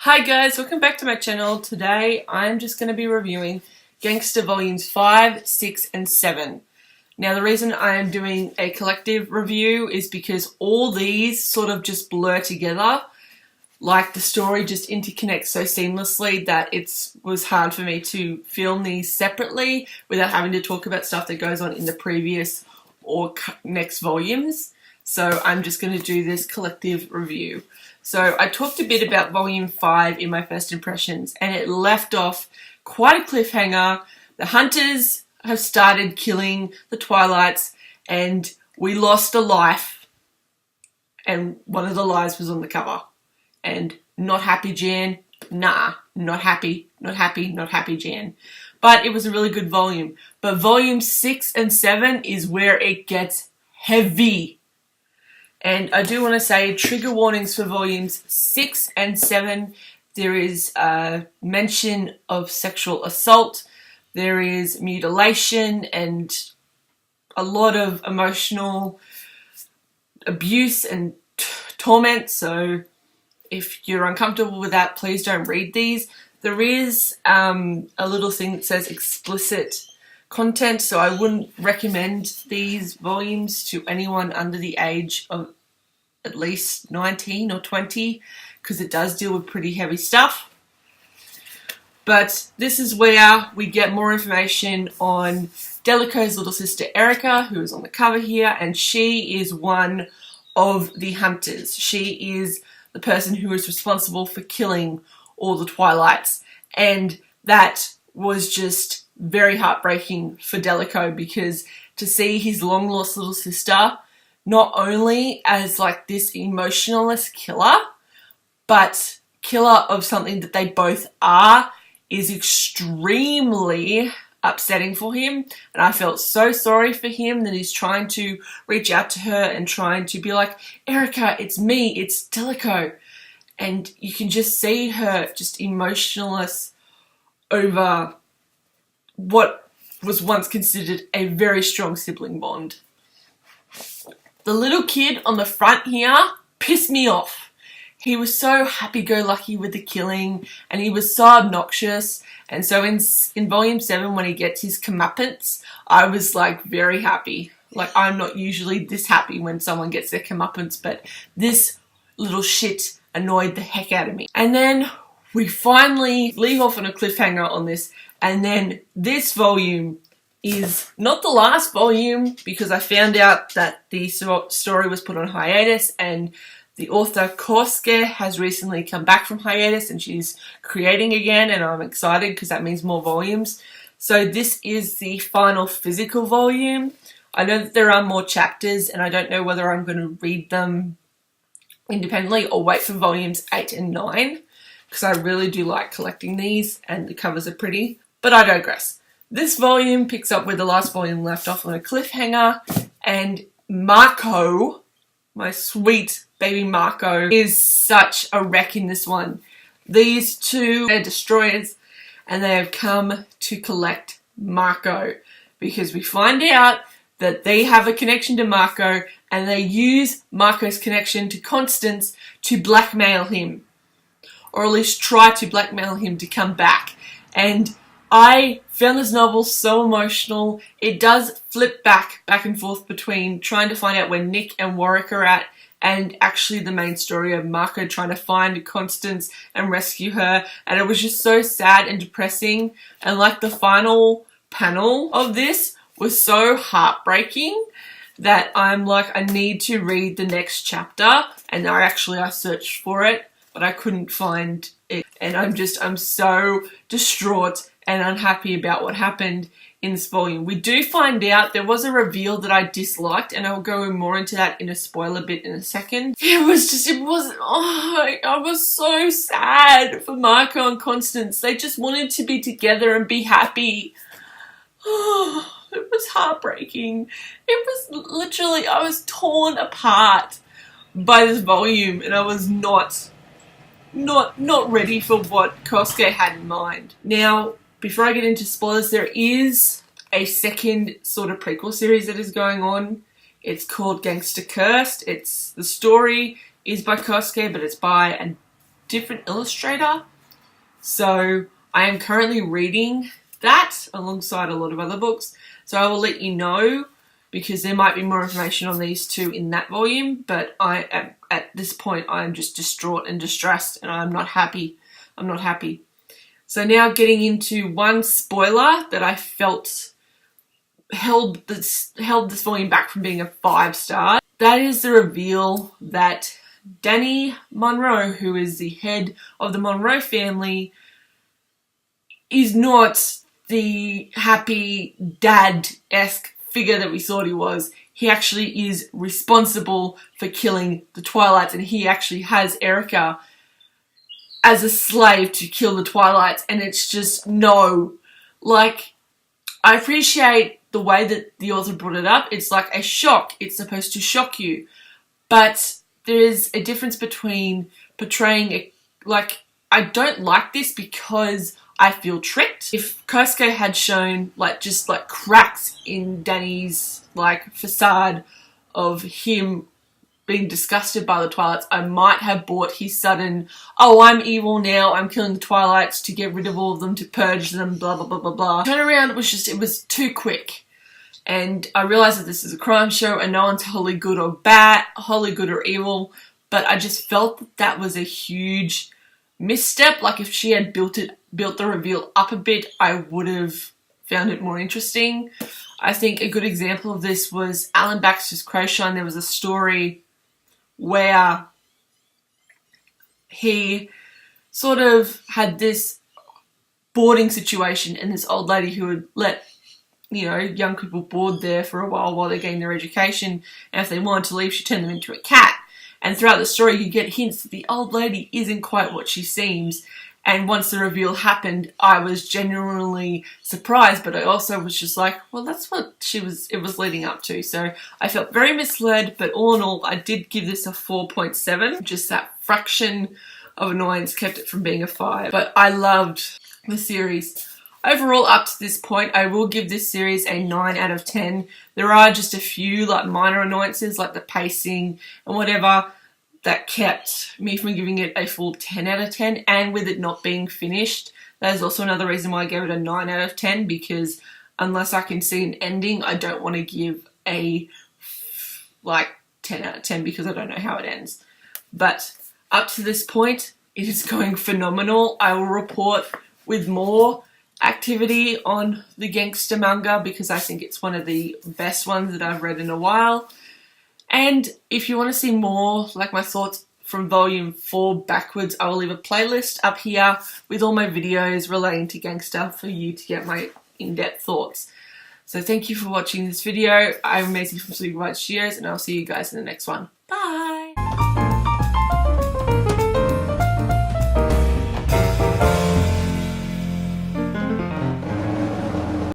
Hi guys, welcome back to my channel. Today I'm just going to be reviewing Gangsta Volumes 5, 6 and 7. Now the reason I am doing a collective review is because all these sort of just blur together. Like the story just interconnects so seamlessly that it was hard for me to film these separately without having to talk about stuff that goes on in the previous or next volumes. So I'm just going to do this collective review. So I talked a bit about Volume 5 in my first impressions, and it left off quite a cliffhanger. The hunters have started killing the Twilights, and we lost a life, and one of the lives was on the cover. And not happy Jan, nah, not happy, not happy, not happy Jan. But it was a really good volume. But Volume 6 and 7 is where it gets heavy. And I do want to say trigger warnings for volumes 6 and 7. There is a mention of sexual assault. There is mutilation and a lot of emotional abuse and torment. So if you're uncomfortable with that, please don't read these. There is a little thing that says explicit content, so I wouldn't recommend these volumes to anyone under the age of at least 19 or 20 because it does deal with pretty heavy stuff. But this is where we get more information on Delico's little sister Erica, who is on the cover here, and she is one of the hunters. She is the person who is responsible for killing all the Twilights, and that was just very heartbreaking for Delico because to see his long lost little sister not only as like this emotionless killer, but killer of something that they both are is extremely upsetting for him. And I felt so sorry for him that he's trying to reach out to her and trying to be like, Erica, it's me, it's Delico. And you can just see her just emotionless over what was once considered a very strong sibling bond. The little kid on the front here pissed me off. He was so happy-go-lucky with the killing and he was so obnoxious. And so in Volume 7 when he gets his comeuppance, I was like very happy. Like I'm not usually this happy when someone gets their comeuppance, but this little shit annoyed the heck out of me. And then we finally leave off on a cliffhanger on this, and then this volume is not the last volume because I found out that the story was put on hiatus and the author Kosuke has recently come back from hiatus and she's creating again, and I'm excited because that means more volumes. So this is the final physical volume. I know that there are more chapters and I don't know whether I'm going to read them independently or wait for volumes 8 and 9 because I really do like collecting these and the covers are pretty, but I digress. This volume picks up where the last volume left off on a cliffhanger, and Marco, my sweet baby Marco, is such a wreck in this one. These two are destroyers and they have come to collect Marco because we find out that they have a connection to Marco and they use Marco's connection to Constance to blackmail him, or at least try to blackmail him to come back. And I found this novel so emotional. It does flip back and forth between trying to find out where Nick and Warwick are at and actually the main story of Marco trying to find Constance and rescue her. And it was just so sad and depressing. And like the final panel of this was so heartbreaking that I'm like, I need to read the next chapter. And I searched for it, but I couldn't find it. And I'm so distraught and unhappy about what happened in this volume. We do find out there was a reveal that I disliked, and I'll go more into that in a spoiler bit in a second. I was so sad for Marco and Constance. They just wanted to be together and be happy. Oh, it was heartbreaking. It was literally, I was torn apart by this volume, and I was not ready for what Kosuke had in mind. Now, before I get into spoilers, there is a second sort of prequel series that is going on. It's called Gangsta Cursed. The story is by Kosuke, but it's by a different illustrator. So I am currently reading that alongside a lot of other books. So I will let you know, because there might be more information on these two in that volume, but at this point I'm just distraught and distressed, and I'm not happy. I'm not happy. So now getting into one spoiler that I felt held this volume back from being a 5-star. That is the reveal that Danny Monroe, who is the head of the Monroe family, is not the happy dad-esque figure that we thought he was. He actually is responsible for killing the Twilights, and he actually has Erica as a slave to kill the Twilights, and it's just no. Like, I appreciate the way that the author brought it up. It's like a shock. It's supposed to shock you. But there is a difference between portraying like, I don't like this because I feel tricked. If Kosuke had shown just cracks in Danny's facade of him being disgusted by the Twilights, I might have bought his sudden, oh, I'm evil now, I'm killing the Twilights to get rid of all of them, to purge them, blah, blah, blah, blah, blah. Turnaround was just, it was too quick. And I realised that this is a crime show and no one's wholly good or bad, wholly good or evil, but I just felt that that was a huge misstep. Like, if she had built the reveal up a bit, I would have found it more interesting. I think a good example of this was Alan Baxter's Crowshine. There was a story where he sort of had this boarding situation, and this old lady who would let, young people board there for a while they gain their education, and if they wanted to leave, she turned them into a cat. And throughout the story, you get hints that the old lady isn't quite what she seems. And once the reveal happened, I was genuinely surprised, but I also was just like, well, that's what it was leading up to. So I felt very misled, but all in all, I did give this a 4.7. Just that fraction of annoyance kept it from being a 5. But I loved the series. Overall, up to this point, I will give this series a 9 out of 10. There are just a few minor annoyances, like the pacing and whatever, that kept me from giving it a full 10 out of 10, and with it not being finished, that is also another reason why I gave it a 9 out of 10, because unless I can see an ending, I don't want to give a 10 out of 10 because I don't know how it ends. But up to this point, it is going phenomenal. I will report with more activity on the Gangsta manga because I think it's one of the best ones that I've read in a while. And if you want to see more, my thoughts from volume 4 backwards, I will leave a playlist up here with all my videos relating to Gangsta for you to get my in-depth thoughts. So thank you for watching this video. I'm Maisie from SleepyWiredStudios, and I'll see you guys in the next one. Bye!